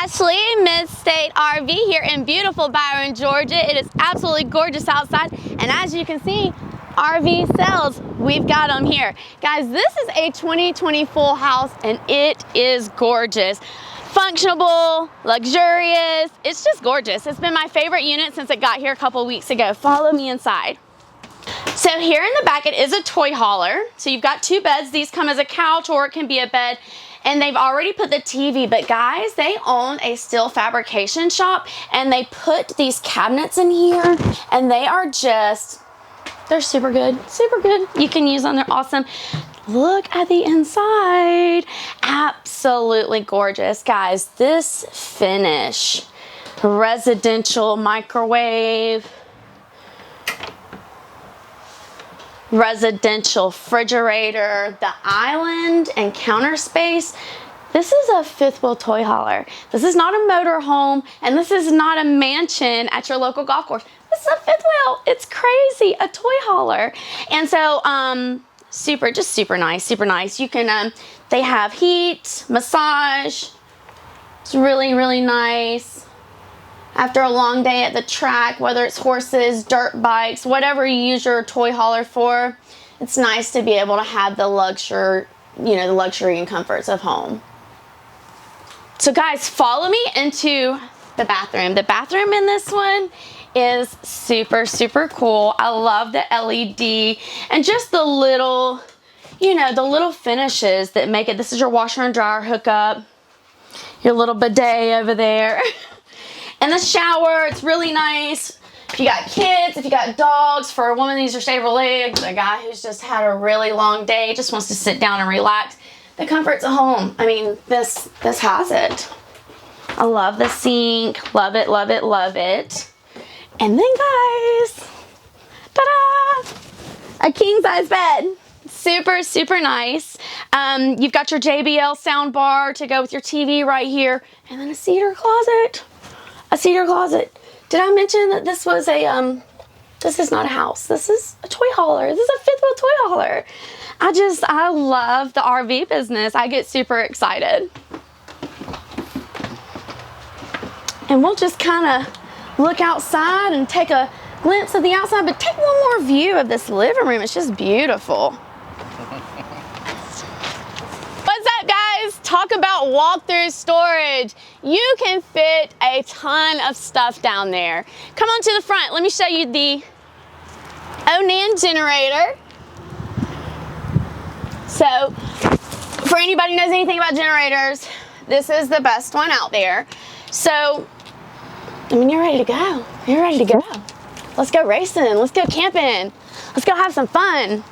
Ashley, Mid-State RV here in beautiful Byron, Georgia. It is absolutely gorgeous outside, and as you can see, RV sales, we've got them here. Guys, this is a 2020 full house, and it is gorgeous. Functional, luxurious, it's just gorgeous. It's been my favorite unit since it got here a couple weeks ago. Follow me inside. So here in the back, it is a toy hauler. So you've got two beds. These come as a couch or it can be a bed. And they've already put the TV, but guys, they own a steel fabrication shop and they put these cabinets in here and they are just, they're super good, super good. You can use them, they're awesome. Look at the inside. Absolutely gorgeous. Guys, this finish, residential microwave, residential refrigerator, the island and counter space. This is a fifth wheel toy hauler. This is not a motor home, and this is not a mansion at your local golf course. This is a fifth wheel. It's crazy, a toy hauler. And so, just super nice, super nice. You can, they have heat, massage. It's really, really nice. After a long day at the track, whether it's horses, dirt bikes, whatever you use your toy hauler for, it's nice to be able to have the luxury, the luxury and comforts of home. So guys, follow me into the bathroom. The bathroom in this one is super, super cool. I love the LED and just the little, the little finishes that make it. This is your washer and dryer hookup, your little bidet over there. And the shower, it's really nice. If you got kids, if you got dogs, for a woman that needs her stable legs, a guy who's just had a really long day, just wants to sit down and relax. The comfort's at home. I mean, this has it. I love the sink. Love it, love it, love it. And then guys, ta-da! A king size bed. Super, super nice. You've got your JBL sound bar to go with your TV right here. And then a cedar closet. A cedar closet. Did I mention that this was a, this is not a house. This is a toy hauler. This is a fifth wheel toy hauler. I love the RV business. I get super excited. And we'll just kind of look outside and take a glimpse of the outside, but take one more view of this living room. It's just beautiful. What's up, guys? Talk about walk-through storage. You can fit a ton of stuff down there. Come on to the front. Let me show you the Onan generator. So, for anybody who knows anything about generators, this is the best one out there. So, I mean, you're ready to go. You're ready to go. Let's go racing. Let's go camping. Let's go have some fun.